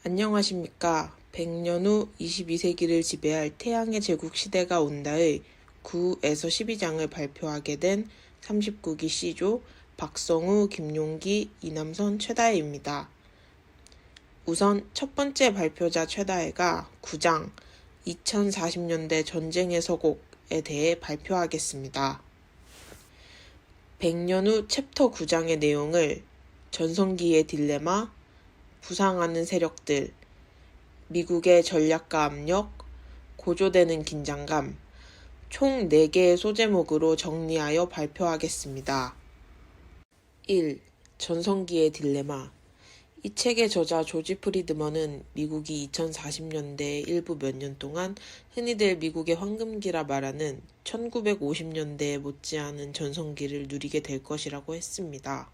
안녕하십니까. 100년 후 22세기를 지배할 태양의 제국 시대가 온다의 9에서 12장을 발표하게 된 39기 C조 박성우, 김용기, 이남선, 최다혜입니다. 우선 첫 번째 발표자 최다혜가 9장 2040년대 전쟁의 서곡에 대해 발표하겠습니다. 100년 후 챕터 9장의 내용을 전성기의 딜레마, 부상하는 세력들, 미국의 전략과 압력, 고조되는 긴장감, 총 4개의 소제목으로 정리하여 발표하겠습니다. 1. 전성기의 딜레마. 이 책의 저자 조지 프리드먼은 미국이 2040년대의 일부 몇 년 동안 흔히들 미국의 황금기라 말하는 1950년대에 못지않은 전성기를 누리게 될 것이라고 했습니다.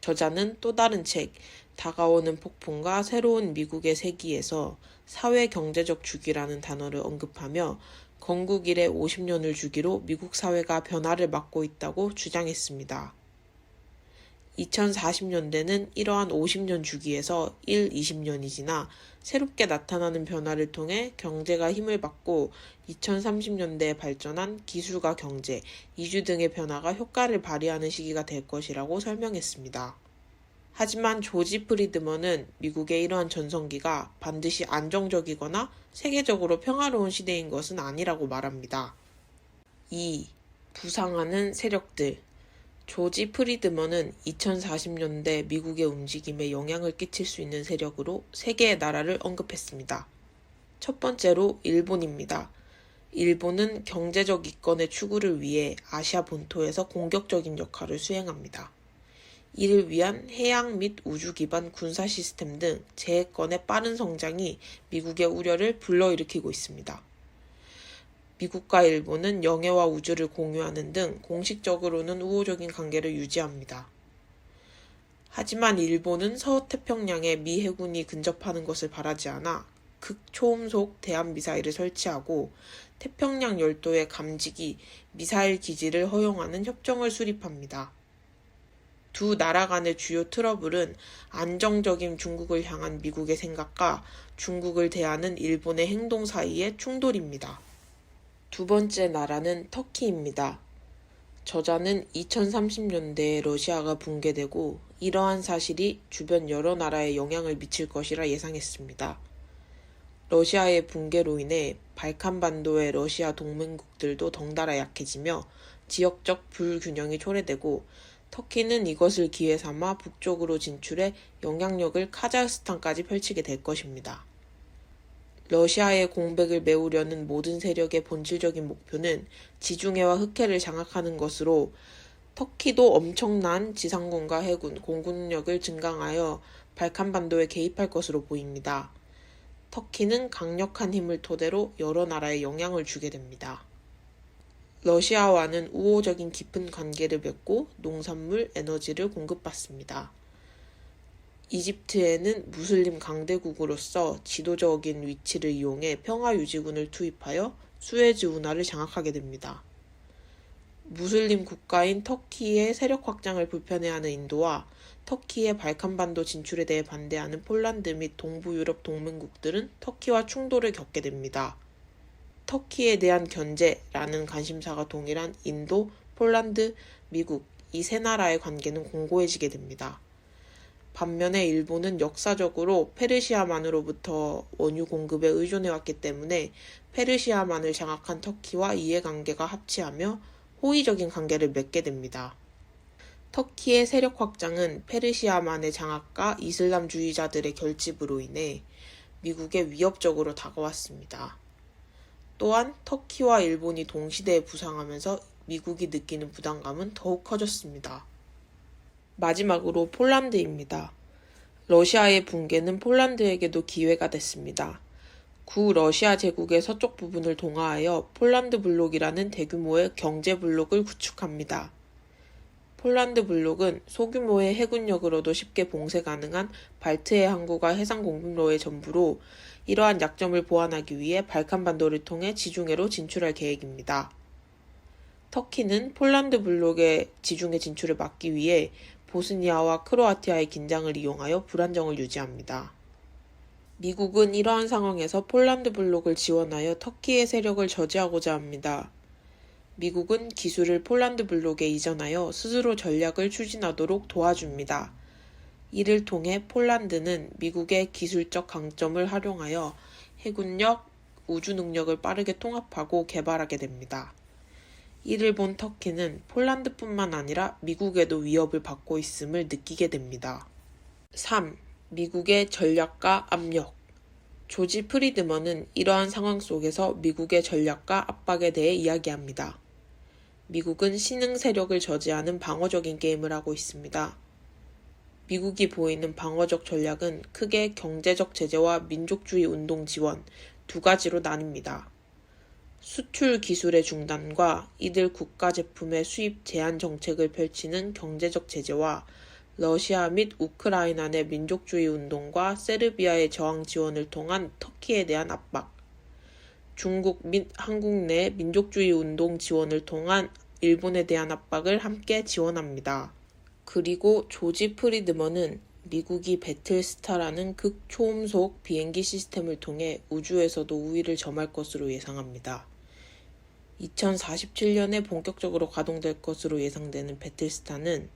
저자는 또 다른 책, 다가오는 폭풍과 새로운 미국의 세기에서 사회-경제적 주기라는 단어를 언급하며 건국 이래 50년을 주기로 미국 사회가 변화를 맞고 있다고 주장했습니다. 2040년대는 이러한 50년 주기에서 20년이 지나 새롭게 나타나는 변화를 통해 경제가 힘을 받고 2030년대에 발전한 기술과 경제, 이주 등의 변화가 효과를 발휘하는 시기가 될 것이라고 설명했습니다. 하지만 조지 프리드먼은 미국의 이러한 전성기가 반드시 안정적이거나 세계적으로 평화로운 시대인 것은 아니라고 말합니다. 2. 부상하는 세력들. 조지 프리드먼은 2040년대 미국의 움직임에 영향을 끼칠 수 있는 세력으로 3개의 나라를 언급했습니다. 첫 번째로 일본입니다. 일본은 경제적 이권의 추구를 위해 아시아 본토에서 공격적인 역할을 수행합니다. 이를 위한 해양 및 우주 기반 군사 시스템 등 재해권의 빠른 성장이 미국의 우려를 불러일으키고 있습니다. 미국과 일본은 영해와 우주를 공유하는 등 공식적으로는 우호적인 관계를 유지합니다. 하지만 일본은 서태평양에 미 해군이 근접하는 것을 바라지 않아 극초음속 대한미사일을 설치하고 태평양 열도의 감지기 미사일 기지를 허용하는 협정을 수립합니다. 두 나라 간의 주요 트러블은 안정적인 중국을 향한 미국의 생각과 중국을 대하는 일본의 행동 사이의 충돌입니다. 두 번째 나라는 터키입니다. 저자는 2030년대에 러시아가 붕괴되고 이러한 사실이 주변 여러 나라에 영향을 미칠 것이라 예상했습니다. 러시아의 붕괴로 인해 발칸반도의 러시아 동맹국들도 덩달아 약해지며 지역적 불균형이 초래되고 터키는 이것을 기회 삼아 북쪽으로 진출해 영향력을 카자흐스탄까지 펼치게 될 것입니다. 러시아의 공백을 메우려는 모든 세력의 본질적인 목표는 지중해와 흑해를 장악하는 것으로 터키도 엄청난 지상군과 해군, 공군력을 증강하여 발칸반도에 개입할 것으로 보입니다. 터키는 강력한 힘을 토대로 여러 나라에 영향을 주게 됩니다. 러시아와는 우호적인 깊은 관계를 맺고 농산물, 에너지를 공급받습니다. 이집트에는 무슬림 강대국으로서 지도적인 위치를 이용해 평화유지군을 투입하여 수에즈 운하를 장악하게 됩니다. 무슬림 국가인 터키의 세력 확장을 불편해하는 인도와 터키의 발칸반도 진출에 대해 반대하는 폴란드 및 동부 유럽 동맹국들은 터키와 충돌을 겪게 됩니다. 터키에 대한 견제라는 관심사가 동일한 인도, 폴란드, 미국 이 세 나라의 관계는 공고해지게 됩니다. 반면에 일본은 역사적으로 페르시아만으로부터 원유 공급에 의존해왔기 때문에 페르시아만을 장악한 터키와 이해관계가 합치하며 호의적인 관계를 맺게 됩니다. 터키의 세력 확장은 페르시아만의 장악과 이슬람주의자들의 결집으로 인해 미국에 위협적으로 다가왔습니다. 또한 터키와 일본이 동시대에 부상하면서 미국이 느끼는 부담감은 더욱 커졌습니다. 마지막으로 폴란드입니다. 러시아의 붕괴는 폴란드에게도 기회가 됐습니다. 구 러시아 제국의 서쪽 부분을 동화하여 폴란드 블록이라는 대규모의 경제 블록을 구축합니다. 폴란드 블록은 소규모의 해군력으로도 쉽게 봉쇄 가능한 발트해 항구가 해상 공급로의 전부로 이러한 약점을 보완하기 위해 발칸반도를 통해 지중해로 진출할 계획입니다. 터키는 폴란드 블록의 지중해 진출을 막기 위해 보스니아와 크로아티아의 긴장을 이용하여 불안정을 유지합니다. 미국은 이러한 상황에서 폴란드 블록을 지원하여 터키의 세력을 저지하고자 합니다. 미국은 기술을 폴란드 블록에 이전하여 스스로 전략을 추진하도록 도와줍니다. 이를 통해 폴란드는 미국의 기술적 강점을 활용하여 해군력, 우주 능력을 빠르게 통합하고 개발하게 됩니다. 이를 본 터키는 폴란드뿐만 아니라 미국에도 위협을 받고 있음을 느끼게 됩니다. 3. 미국의 전략과 압력. 조지 프리드먼은 이러한 상황 속에서 미국의 전략과 압박에 대해 이야기합니다. 미국은 신흥 세력을 저지하는 방어적인 게임을 하고 있습니다. 미국이 보이는 방어적 전략은 크게 경제적 제재와 민족주의 운동 지원 두 가지로 나뉩니다. 수출 기술의 중단과 이들 국가 제품의 수입 제한 정책을 펼치는 경제적 제재와 러시아 및 우크라이나 내 민족주의 운동과 세르비아의 저항 지원을 통한 터키에 대한 압박, 중국 및 한국 내 민족주의 운동 지원을 통한 일본에 대한 압박을 함께 지원합니다. 그리고 조지 프리드먼은 미국이 배틀스타라는 극초음속 비행기 시스템을 통해 우주에서도 우위를 점할 것으로 예상합니다. 2047년에 본격적으로 가동될 것으로 예상되는 배틀스타는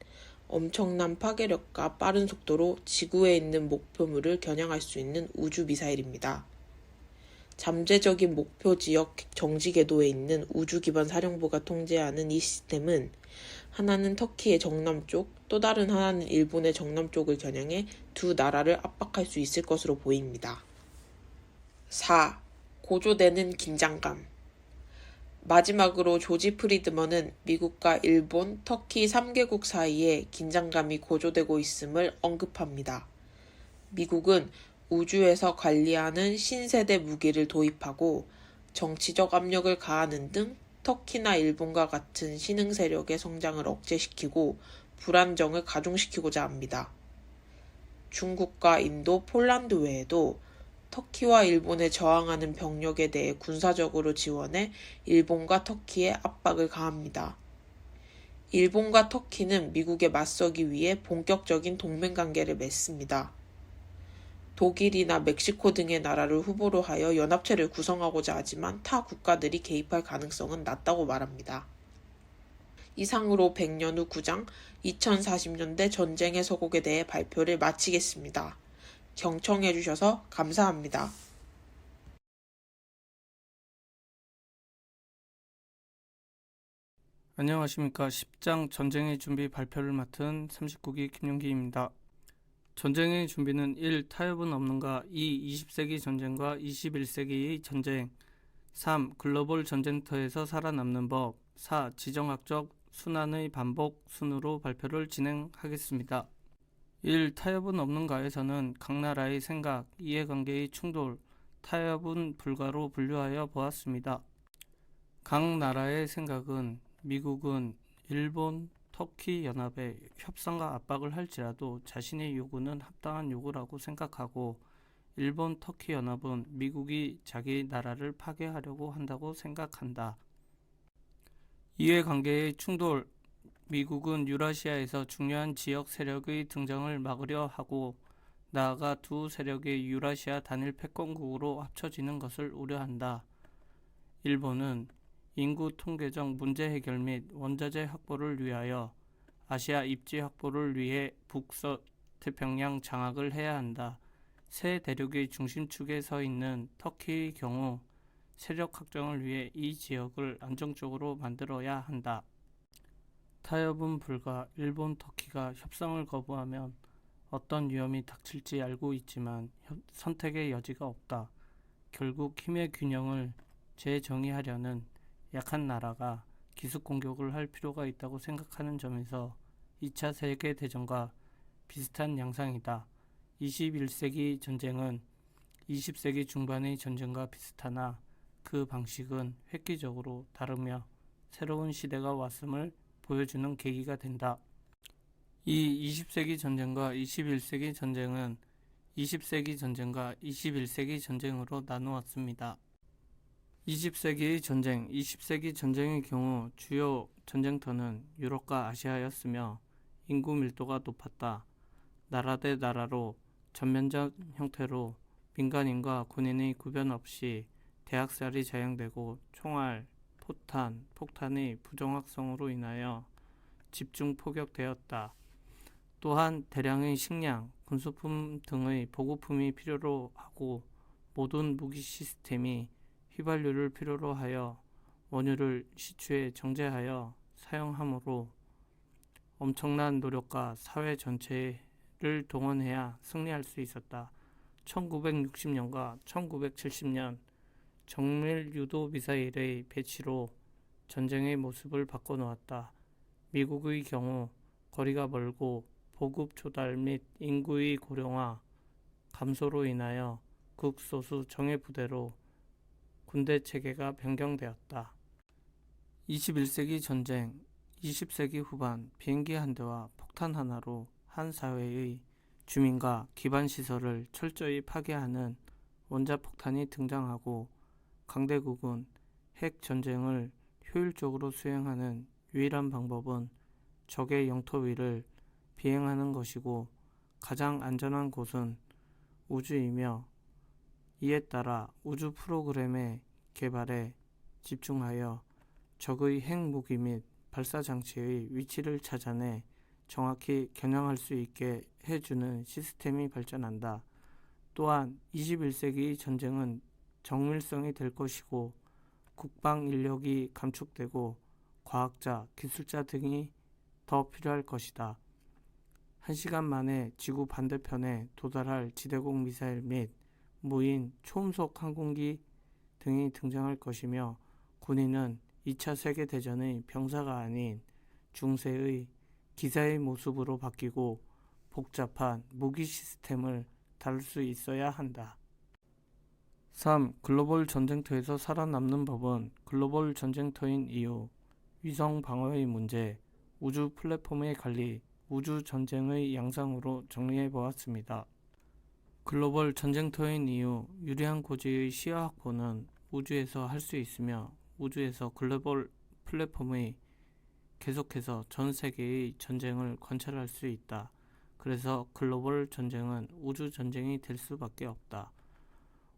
엄청난 파괴력과 빠른 속도로 지구에 있는 목표물을 겨냥할 수 있는 우주 미사일입니다. 잠재적인 목표 지역 정지 궤도에 있는 우주 기반 사령부가 통제하는 이 시스템은 하나는 터키의 정남쪽, 또 다른 하나는 일본의 정남쪽을 겨냥해 두 나라를 압박할 수 있을 것으로 보입니다. 4. 고조되는 긴장감. 마지막으로 조지 프리드먼은 미국과 일본, 터키 3개국 사이에 긴장감이 고조되고 있음을 언급합니다. 미국은 우주에서 관리하는 신세대 무기를 도입하고 정치적 압력을 가하는 등 터키나 일본과 같은 신흥 세력의 성장을 억제시키고 불안정을 가중시키고자 합니다. 중국과 인도, 폴란드 외에도 터키와 일본에 저항하는 병력에 대해 군사적으로 지원해 일본과 터키에 압박을 가합니다. 일본과 터키는 미국에 맞서기 위해 본격적인 동맹관계를 맺습니다. 독일이나 멕시코 등의 나라를 후보로 하여 연합체를 구성하고자 하지만 타 국가들이 개입할 가능성은 낮다고 말합니다. 이상으로 100년 후 9장 2040년대 전쟁의 서곡에 대해 발표를 마치겠습니다. 경청해 주셔서 감사합니다. 안녕하십니까. 10장 전쟁의 준비 발표를 맡은 39기 김용기입니다. 전쟁의 준비는 1. 타협은 없는가. 2. 20세기 전쟁과 21세기의 전쟁. 3. 글로벌 전쟁터에서 살아남는 법. 4. 지정학적 순환의 반복 순으로 발표를 진행하겠습니다. 1. 타협은 없는가에서는 각 나라의 생각, 이해관계의 충돌, 타협은 불가로 분류하여 보았습니다. 각 나라의 생각은 미국은 일본, 터키 연합에 협상과 압박을 할지라도 자신의 요구는 합당한 요구라고 생각하고 일본, 터키 연합은 미국이 자기 나라를 파괴하려고 한다고 생각한다. 이해관계의 충돌. 미국은 유라시아에서 중요한 지역 세력의 등장을 막으려 하고 나아가 두 세력의 유라시아 단일 패권국으로 합쳐지는 것을 우려한다. 일본은 인구 통계적 문제 해결 및 원자재 확보를 위하여 아시아 입지 확보를 위해 북서태평양 장악을 해야 한다. 새 대륙의 중심축에 서 있는 터키의 경우 세력 확정을 위해 이 지역을 안정적으로 만들어야 한다. 타협은 불가. 일본, 터키가 협상을 거부하면 어떤 위험이 닥칠지 알고 있지만 선택의 여지가 없다. 결국 힘의 균형을 재정의하려는 약한 나라가 기습 공격을 할 필요가 있다고 생각하는 점에서 2차 세계대전과 비슷한 양상이다. 21세기 전쟁은 20세기 중반의 전쟁과 비슷하나 그 방식은 획기적으로 다르며 새로운 시대가 왔음을 보여주는 계기가 된다. 이 20세기 전쟁과 21세기 전쟁은 20세기 전쟁과 21세기 전쟁으로 나누었습니다. 20세기의 전쟁, 20세기 전쟁의 경우 주요 전쟁터는 유럽과 아시아였으며 인구 밀도가 높았다. 나라 대 나라로 전면전 형태로 민간인과 군인의 구별 없이 대학살이 자행되고 총알, 포탄, 폭탄의 부정확성으로 인하여 집중 포격되었다. 또한 대량의 식량, 군수품 등의 보급품이 필요로 하고 모든 무기 시스템이 휘발유를 필요로 하여 원유를 시추에 정제하여 사용하므로 엄청난 노력과 사회 전체를 동원해야 승리할 수 있었다. 1960년과 1970년 정밀 유도 미사일의 배치로 전쟁의 모습을 바꿔놓았다. 미국의 경우 거리가 멀고 보급 조달 및 인구의 고령화 감소로 인하여 극소수 정예 부대로 군대 체계가 변경되었다. 21세기 전쟁, 20세기 후반 비행기 한 대와 폭탄 하나로 한 사회의 주민과 기반 시설을 철저히 파괴하는 원자폭탄이 등장하고 강대국은 핵 전쟁을 효율적으로 수행하는 유일한 방법은 적의 영토 위를 비행하는 것이고 가장 안전한 곳은 우주이며 이에 따라 우주 프로그램의 개발에 집중하여 적의 핵무기 및 발사장치의 위치를 찾아내 정확히 겨냥할 수 있게 해주는 시스템이 발전한다. 또한 21세기 전쟁은 정밀성이 될 것이고 국방 인력이 감축되고 과학자, 기술자 등이 더 필요할 것이다. 1시간 만에 지구 반대편에 도달할 지대공 미사일 및 무인 초음속 항공기 등이 등장할 것이며 군인은 2차 세계대전의 병사가 아닌 중세의 기사의 모습으로 바뀌고 복잡한 무기 시스템을 다룰 수 있어야 한다. 3. 글로벌 전쟁터에서 살아남는 법은 글로벌 전쟁터인 이유, 위성 방어의 문제, 우주 플랫폼의 관리, 우주 전쟁의 양상으로 정리해 보았습니다. 글로벌 전쟁터인 이유, 유리한 고지의 시야 확보는 우주에서 할 수 있으며 우주에서 글로벌 플랫폼의 계속해서 전 세계의 전쟁을 관찰할 수 있다. 그래서 글로벌 전쟁은 우주 전쟁이 될 수밖에 없다.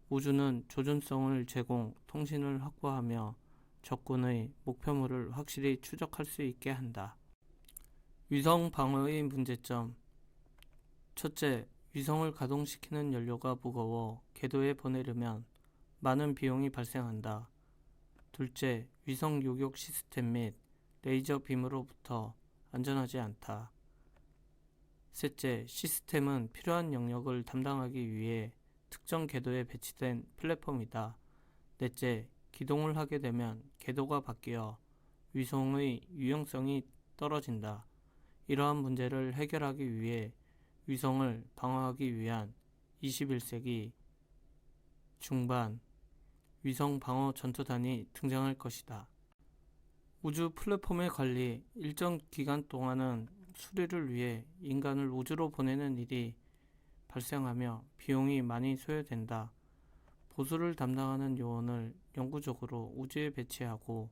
우주는 조준성을 제공, 통신을 확보하며 적군의 목표물을 확실히 추적할 수 있게 한다. 위성 방어의 문제점. 첫째, 위성을 가동시키는 연료가 무거워 궤도에 보내려면 많은 비용이 발생한다. 둘째, 위성 요격 시스템 및 레이저 빔으로부터 안전하지 않다. 셋째, 시스템은 필요한 영역을 담당하기 위해 특정 궤도에 배치된 플랫폼이다. 넷째, 기동을 하게 되면 궤도가 바뀌어 위성의 유용성이 떨어진다. 이러한 문제를 해결하기 위해 위성을 방어하기 위한 21세기 중반 위성 방어 전투단이 등장할 것이다. 우주 플랫폼의 관리, 일정 기간 동안은 수리를 위해 인간을 우주로 보내는 일이 발생하며 비용이 많이 소요된다. 보수를 담당하는 요원을 영구적으로 우주에 배치하고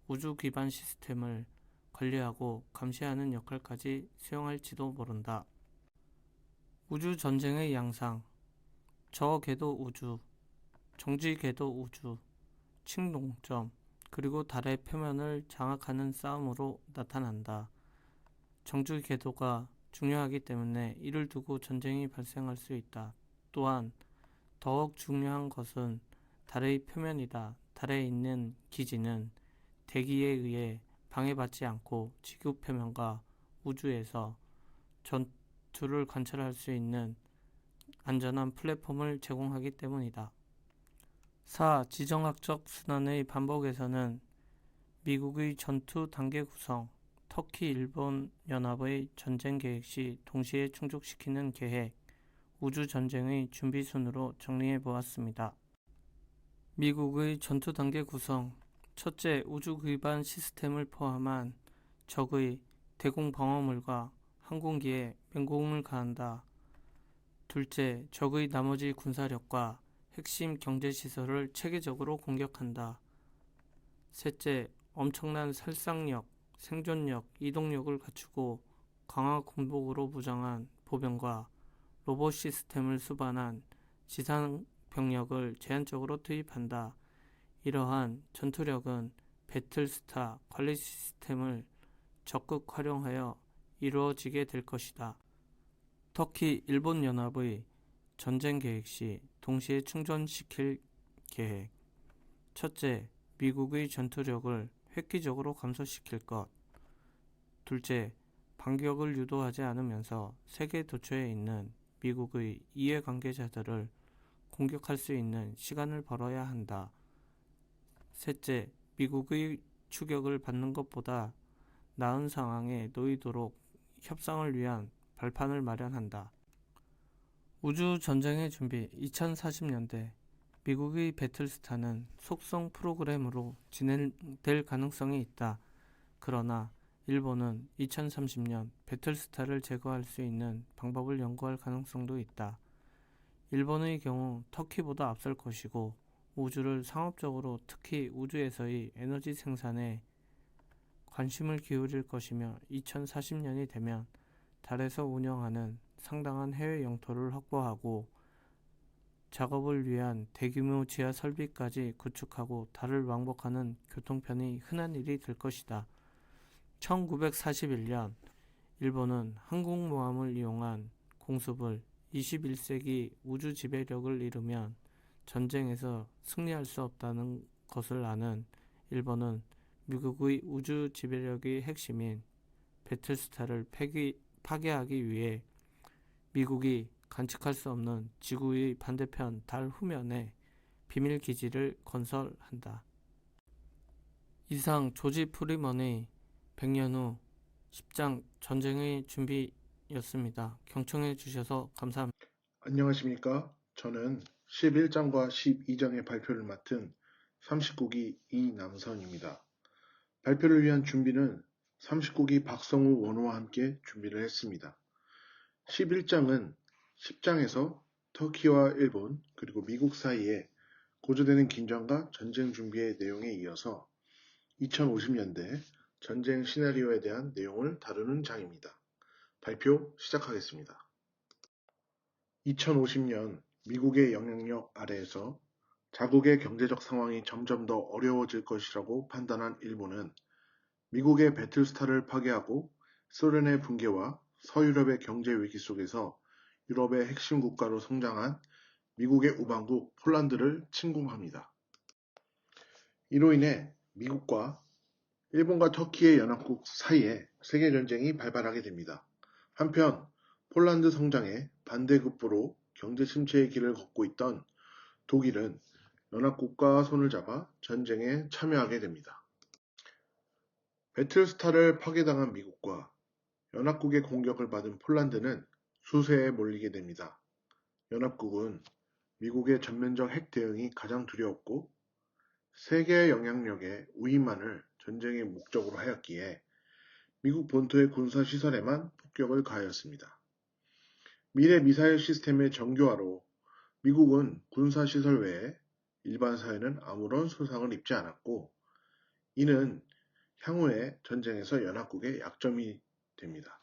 우주 기반 시스템을 관리하고 감시하는 역할까지 수행할지도 모른다. 우주 전쟁의 양상, 저궤도 우주, 정지궤도 우주, 칭동점, 그리고 달의 표면을 장악하는 싸움으로 나타난다. 정지궤도가 중요하기 때문에 이를 두고 전쟁이 발생할 수 있다. 또한 더욱 중요한 것은 달의 표면이다. 달에 있는 기지는 대기에 의해 방해받지 않고 지구 표면과 우주에서 전투를 관찰할 수 있는 안전한 플랫폼을 제공하기 때문이다. 4. 지정학적 순환의 반복에서는 미국의 전투 단계 구성, 터키 일본 연합의 전쟁 계획 시 동시에 충족시키는 계획, 우주 전쟁의 준비 순으로 정리해 보았습니다. 미국의 전투 단계 구성, 첫째, 우주 기반 시스템을 포함한 적의 대공 방어물과 항공기에 맹공을 가한다. 둘째, 적의 나머지 군사력과 핵심 경제시설을 체계적으로 공격한다. 셋째, 엄청난 살상력, 생존력, 이동력을 갖추고 강화 군복으로 무장한 보병과 로봇 시스템을 수반한 지상 병력을 제한적으로 투입한다. 이러한 전투력은 배틀스타 관리 시스템을 적극 활용하여 이루어지게 될 것이다. 터키 일본 연합의 전쟁 계획 시 동시에 충전시킬 계획. 첫째, 미국의 전투력을 획기적으로 감소시킬 것. 둘째, 반격을 유도하지 않으면서 세계 도처에 있는 미국의 이해관계자들을 공격할 수 있는 시간을 벌어야 한다. 셋째, 미국의 추격을 받는 것보다 나은 상황에 놓이도록 협상을 위한 발판을 마련한다. 우주 전쟁의 준비 2040년대 미국의 배틀스타는 속성 프로그램으로 진행될 가능성이 있다. 그러나 일본은 2030년 배틀스타를 제거할 수 있는 방법을 연구할 가능성도 있다. 일본의 경우 터키보다 앞설 것이고 우주를 상업적으로 특히 우주에서의 에너지 생산에 관심을 기울일 것이며 2040년이 되면 달에서 운영하는 상당한 해외 영토를 확보하고 작업을 위한 대규모 지하 설비까지 구축하고 달을 왕복하는 교통편이 흔한 일이 될 것이다. 1941년 일본은 항공모함을 이용한 공습을 21세기 우주 지배력을 잃으면 전쟁에서 승리할 수 없다는 것을 아는 일본은 미국의 우주 지배력의 핵심인 배틀스타를 파괴하기 위해 미국이 관측할 수 없는 지구의 반대편 달 후면에 비밀 기지를 건설한다. 이상 조지 프리먼의 100년 후 10장 전쟁의 준비였습니다. 경청해 주셔서 감사합니다. 안녕하십니까? 저는 11장과 12장의 발표를 맡은 39기 이남선입니다. 발표를 위한 준비는 39기 박성우 원호와 함께 준비를 했습니다. 11장은 10장에서 터키와 일본 그리고 미국 사이에 고조되는 긴장과 전쟁 준비의 내용에 이어서 2050년대 전쟁 시나리오에 대한 내용을 다루는 장입니다. 발표 시작하겠습니다. 2050년 미국의 영향력 아래에서 자국의 경제적 상황이 점점 더 어려워질 것이라고 판단한 일본은 미국의 배틀스타를 파괴하고 소련의 붕괴와 서유럽의 경제 위기 속에서 유럽의 핵심 국가로 성장한 미국의 우방국 폴란드를 침공합니다. 이로 인해 미국과 일본과 터키의 연합국 사이에 세계전쟁이 발발하게 됩니다. 한편 폴란드 성장에 반대급부로 경제 침체의 길을 걷고 있던 독일은 연합국과 손을 잡아 전쟁에 참여하게 됩니다. 배틀스타를 파괴당한 미국과 연합국의 공격을 받은 폴란드는 수세에 몰리게 됩니다. 연합국은 미국의 전면적 핵 대응이 가장 두려웠고 세계 영향력의 우위만을 전쟁의 목적으로 하였기에 미국 본토의 군사시설에만 폭격을 가하였습니다. 미래 미사일 시스템의 정교화로 미국은 군사시설 외에 일반 사회는 아무런 손상을 입지 않았고 이는 향후의 전쟁에서 연합국의 약점이 됩니다.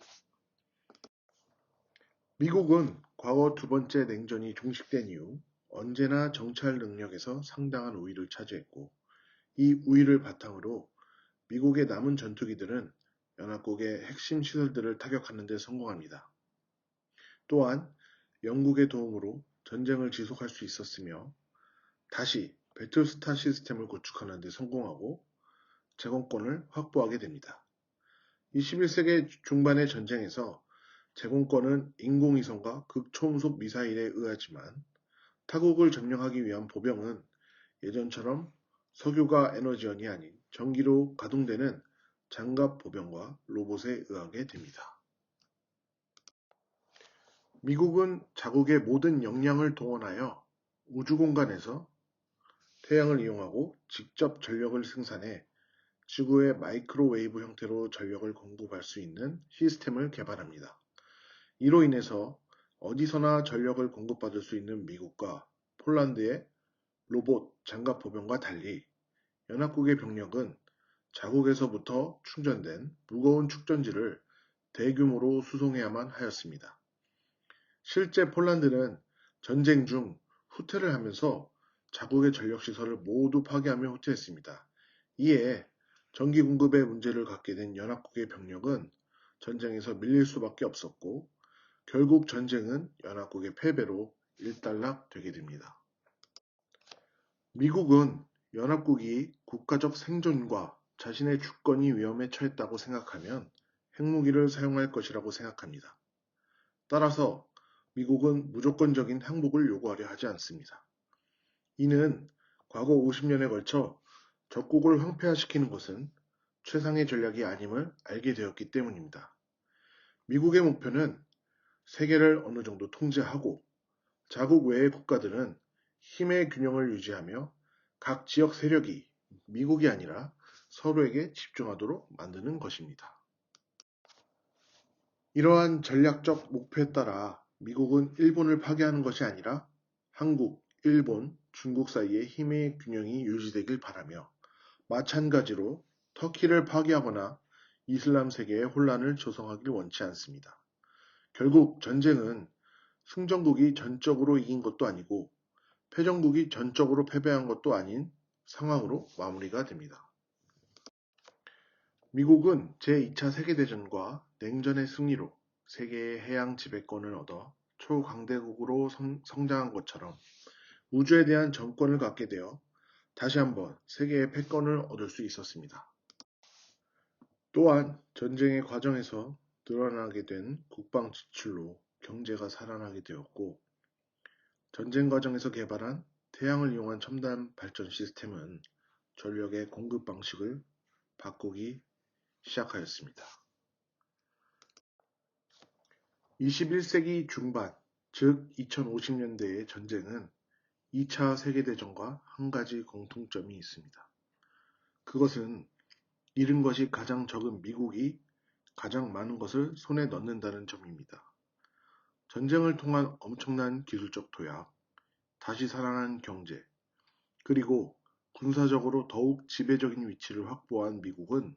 미국은 과거 두 번째 냉전이 종식된 이후 언제나 정찰 능력에서 상당한 우위를 차지했고 이 우위를 바탕으로 미국의 남은 전투기들은 연합국의 핵심 시설들을 타격하는 데 성공합니다. 또한 영국의 도움으로 전쟁을 지속할 수 있었으며 다시 배틀스타 시스템을 구축하는 데 성공하고 제공권을 확보하게 됩니다. 21세기 중반의 전쟁에서 제공권은 인공위성과 극초음속 미사일에 의하지만 타국을 점령하기 위한 보병은 예전처럼 석유가 에너지원이 아닌 전기로 가동되는 장갑 보병과 로봇에 의하게 됩니다. 미국은 자국의 모든 역량을 동원하여 우주공간에서 태양을 이용하고 직접 전력을 생산해 지구에 마이크로웨이브 형태로 전력을 공급할 수 있는 시스템을 개발합니다. 이로 인해서 어디서나 전력을 공급받을 수 있는 미국과 폴란드의 로봇 장갑 보병과 달리 연합국의 병력은 자국에서부터 충전된 무거운 축전지를 대규모로 수송해야만 하였습니다. 실제 폴란드는 전쟁 중 후퇴를 하면서 자국의 전력시설을 모두 파괴하며 후퇴했습니다. 이에 전기 공급에 문제를 갖게 된 연합국의 병력은 전쟁에서 밀릴 수밖에 없었고 결국 전쟁은 연합국의 패배로 일단락되게 됩니다. 미국은 연합국이 국가적 생존과 자신의 주권이 위험에 처했다고 생각하면 핵무기를 사용할 것이라고 생각합니다. 따라서 미국은 무조건적인 항복을 요구하려 하지 않습니다. 이는 과거 50년에 걸쳐 적국을 황폐화시키는 것은 최상의 전략이 아님을 알게 되었기 때문입니다. 미국의 목표는 세계를 어느 정도 통제하고 자국 외의 국가들은 힘의 균형을 유지하며 각 지역 세력이 미국이 아니라 서로에게 집중하도록 만드는 것입니다. 이러한 전략적 목표에 따라 미국은 일본을 파괴하는 것이 아니라 한국, 일본, 중국 사이의 힘의 균형이 유지되길 바라며 마찬가지로 터키를 파괴하거나 이슬람 세계의 혼란을 조성하길 원치 않습니다. 결국 전쟁은 승전국이 전적으로 이긴 것도 아니고 패전국이 전적으로 패배한 것도 아닌 상황으로 마무리가 됩니다. 미국은 제2차 세계대전과 냉전의 승리로 세계의 해양 지배권을 얻어 초강대국으로 성장한 것처럼 우주에 대한 정권을 갖게 되어 다시 한번 세계의 패권을 얻을 수 있었습니다. 또한 전쟁의 과정에서 늘어나게 된 국방 지출로 경제가 살아나게 되었고 전쟁 과정에서 개발한 태양을 이용한 첨단 발전 시스템은 전력의 공급 방식을 바꾸기 시작하였습니다. 21세기 중반, 즉 2050년대의 전쟁은 2차 세계대전과 한 가지 공통점이 있습니다. 그것은 잃은 것이 가장 적은 미국이 가장 많은 것을 손에 넣는다는 점입니다. 전쟁을 통한 엄청난 기술적 도약, 다시 살아난 경제, 그리고 군사적으로 더욱 지배적인 위치를 확보한 미국은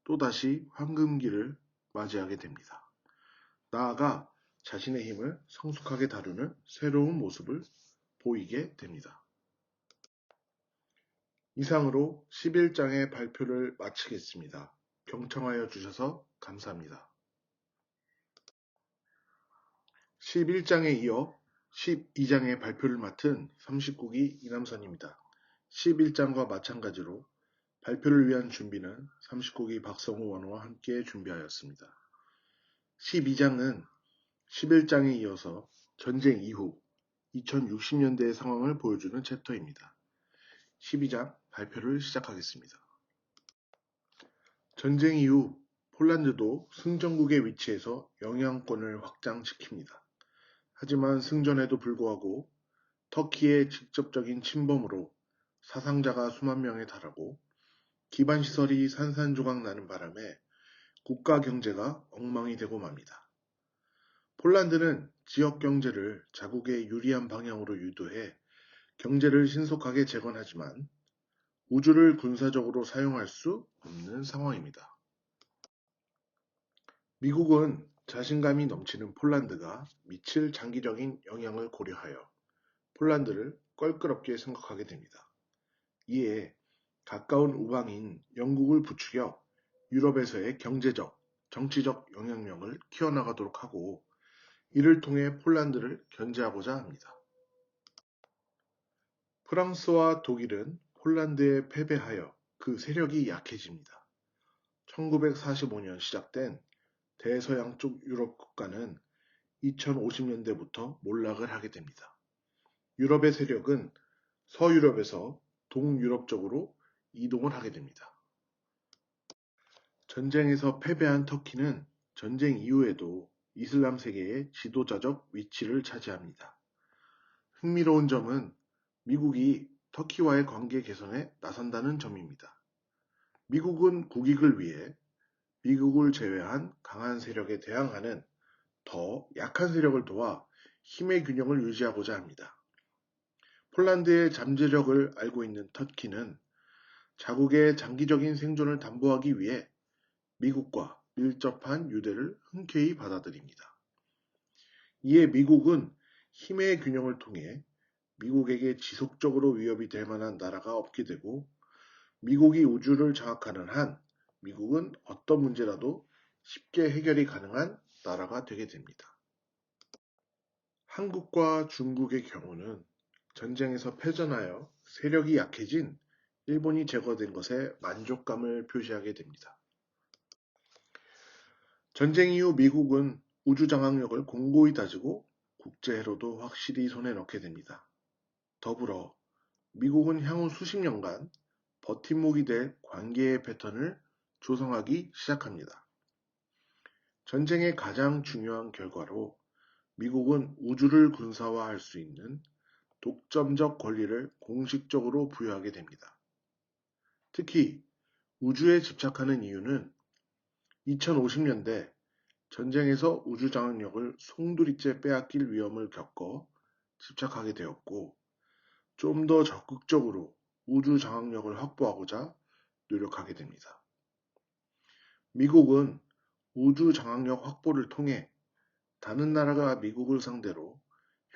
또다시 황금기를 맞이하게 됩니다. 나아가 자신의 힘을 성숙하게 다루는 새로운 모습을 보이게 됩니다. 이상으로 11장의 발표를 마치겠습니다. 경청하여 주셔서 감사합니다. 11장에 이어 12장의 발표를 맡은 39기 이남선입니다. 11장과 마찬가지로 발표를 위한 준비는 39기 박성우 원호와 함께 준비하였습니다. 12장은 11장에 이어서 전쟁 이후 2060년대의 상황을 보여주는 챕터입니다. 12장 발표를 시작하겠습니다. 전쟁 이후 폴란드도 승전국의 위치에서 영향권을 확장시킵니다. 하지만 승전에도 불구하고 터키의 직접적인 침범으로 사상자가 수만 명에 달하고 기반시설이 산산조각 나는 바람에 국가 경제가 엉망이 되고 맙니다. 폴란드는 지역 경제를 자국에 유리한 방향으로 유도해 경제를 신속하게 재건하지만 우주를 군사적으로 사용할 수 없는 상황입니다. 미국은 자신감이 넘치는 폴란드가 미칠 장기적인 영향을 고려하여 폴란드를 껄끄럽게 생각하게 됩니다. 이에 가까운 우방인 영국을 부추겨 유럽에서의 경제적, 정치적 영향력을 키워나가도록 하고 이를 통해 폴란드를 견제하고자 합니다. 프랑스와 독일은 폴란드에 패배하여 그 세력이 약해집니다. 1945년 시작된 대서양 쪽 유럽 국가는 2050년대부터 몰락을 하게 됩니다. 유럽의 세력은 서유럽에서 동유럽 쪽으로 이동을 하게 됩니다. 전쟁에서 패배한 터키는 전쟁 이후에도 이슬람 세계의 지도자적 위치를 차지합니다. 흥미로운 점은 미국이 터키와의 관계 개선에 나선다는 점입니다. 미국은 국익을 위해 미국을 제외한 강한 세력에 대항하는 더 약한 세력을 도와 힘의 균형을 유지하고자 합니다. 폴란드의 잠재력을 알고 있는 터키는 자국의 장기적인 생존을 담보하기 위해 미국과 밀접한 유대를 흔쾌히 받아들입니다. 이에 미국은 힘의 균형을 통해 미국에게 지속적으로 위협이 될 만한 나라가 없게 되고 미국이 우주를 장악하는 한 미국은 어떤 문제라도 쉽게 해결이 가능한 나라가 되게 됩니다. 한국과 중국의 경우는 전쟁에서 패전하여 세력이 약해진 일본이 제거된 것에 만족감을 표시하게 됩니다. 전쟁 이후 미국은 우주 장악력을 공고히 다지고 국제회로도 확실히 손에 넣게 됩니다. 더불어 미국은 향후 수십 년간 버팀목이 될 관계의 패턴을 조성하기 시작합니다. 전쟁의 가장 중요한 결과로 미국은 우주를 군사화할 수 있는 독점적 권리를 공식적으로 부여하게 됩니다. 특히 우주에 집착하는 이유는 2050년대 전쟁에서 우주 장악력을 송두리째 빼앗길 위험을 겪어 집착하게 되었고 좀 더 적극적으로 우주 장악력을 확보하고자 노력하게 됩니다. 미국은 우주 장악력 확보를 통해 다른 나라가 미국을 상대로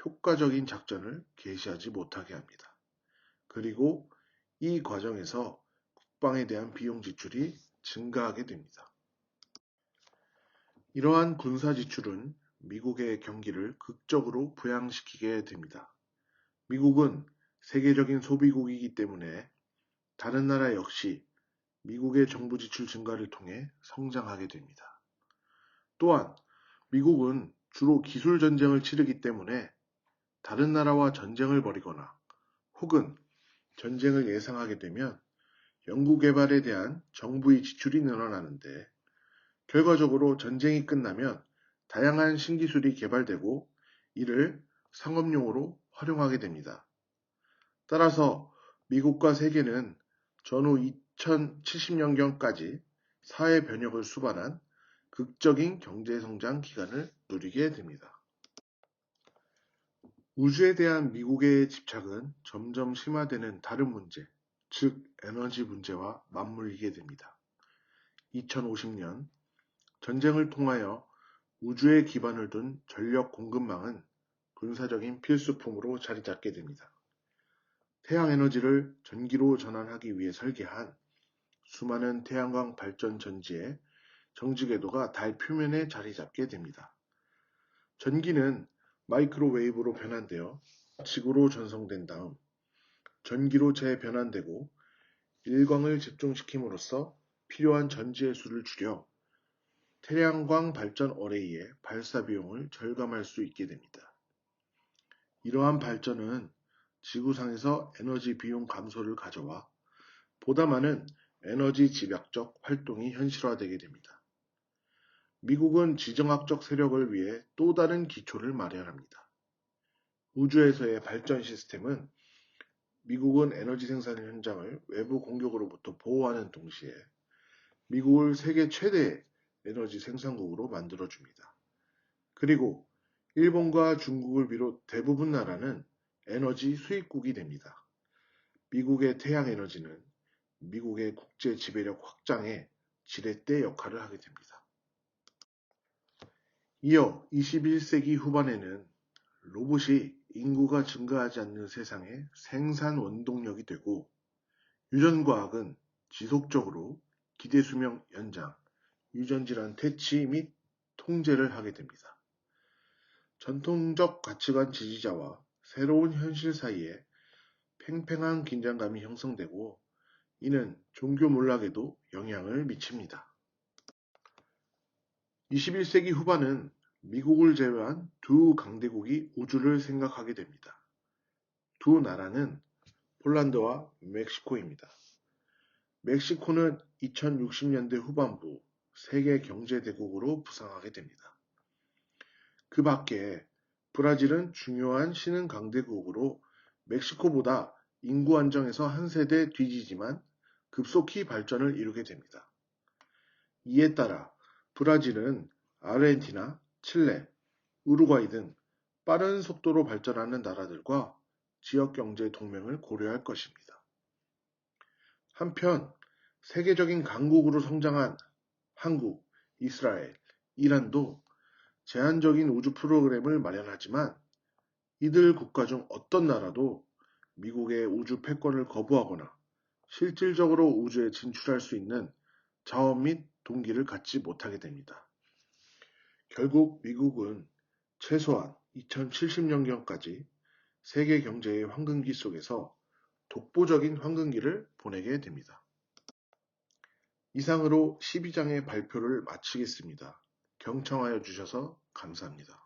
효과적인 작전을 개시하지 못하게 합니다. 그리고 이 과정에서 국방에 대한 비용 지출이 증가하게 됩니다. 이러한 군사 지출은 미국의 경기를 극적으로 부양시키게 됩니다. 미국은 세계적인 소비국이기 때문에 다른 나라 역시 미국의 정부 지출 증가를 통해 성장하게 됩니다. 또한 미국은 주로 기술 전쟁을 치르기 때문에 다른 나라와 전쟁을 벌이거나 혹은 전쟁을 예상하게 되면 연구개발에 대한 정부의 지출이 늘어나는데 결과적으로 전쟁이 끝나면 다양한 신기술이 개발되고 이를 상업용으로 활용하게 됩니다. 따라서 미국과 세계는 전후 2070년경까지 사회 변혁을 수반한 극적인 경제성장 기간을 누리게 됩니다. 우주에 대한 미국의 집착은 점점 심화되는 다른 문제, 즉 에너지 문제와 맞물리게 됩니다. 2050년 전쟁을 통하여 우주에 기반을 둔 전력 공급망은 군사적인 필수품으로 자리 잡게 됩니다. 태양 에너지를 전기로 전환하기 위해 설계한 수많은 태양광 발전 전지의 정지 궤도가 달 표면에 자리 잡게 됩니다. 전기는 마이크로웨이브로 변환되어 지구로 전송된 다음 전기로 재변환되고 일광을 집중시킴으로써 필요한 전지의 수를 줄여 태양광 발전 어레이의 발사 비용을 절감할 수 있게 됩니다. 이러한 발전은 지구상에서 에너지 비용 감소를 가져와 보다 많은 에너지 집약적 활동이 현실화되게 됩니다. 미국은 지정학적 세력을 위해 또 다른 기초를 마련합니다. 우주에서의 발전 시스템은 미국은 에너지 생산 현장을 외부 공격으로부터 보호하는 동시에 미국을 세계 최대의 에너지 생산국으로 만들어줍니다. 그리고 일본과 중국을 비롯 대부분 나라는 에너지 수입국이 됩니다. 미국의 태양 에너지는 미국의 국제 지배력 확장에 지렛대 역할을 하게 됩니다. 이어 21세기 후반에는 로봇이 인구가 증가하지 않는 세상의 생산 원동력이 되고 유전과학은 지속적으로 기대수명 연장, 유전질환 퇴치 및 통제를 하게 됩니다. 전통적 가치관 지지자와 새로운 현실 사이에 팽팽한 긴장감이 형성되고 이는 종교 몰락에도 영향을 미칩니다. 21세기 후반은 미국을 제외한 두 강대국이 우주를 생각하게 됩니다. 두 나라는 폴란드와 멕시코입니다. 멕시코는 2060년대 후반부 세계 경제대국으로 부상하게 됩니다. 그 밖에 브라질은 중요한 신흥 강대국으로 멕시코보다 인구 안정에서 한 세대 뒤지지만 급속히 발전을 이루게 됩니다. 이에 따라 브라질은 아르헨티나, 칠레, 우루과이 등 빠른 속도로 발전하는 나라들과 지역경제 동맹을 고려할 것입니다. 한편 세계적인 강국으로 성장한 한국, 이스라엘, 이란도 제한적인 우주 프로그램을 마련하지만 이들 국가 중 어떤 나라도 미국의 우주 패권을 거부하거나 실질적으로 우주에 진출할 수 있는 자원 및 동기를 갖지 못하게 됩니다. 결국 미국은 최소한 2070년경까지 세계 경제의 황금기 속에서 독보적인 황금기를 보내게 됩니다. 이상으로 12장의 발표를 마치겠습니다. 경청하여 주셔서 감사합니다.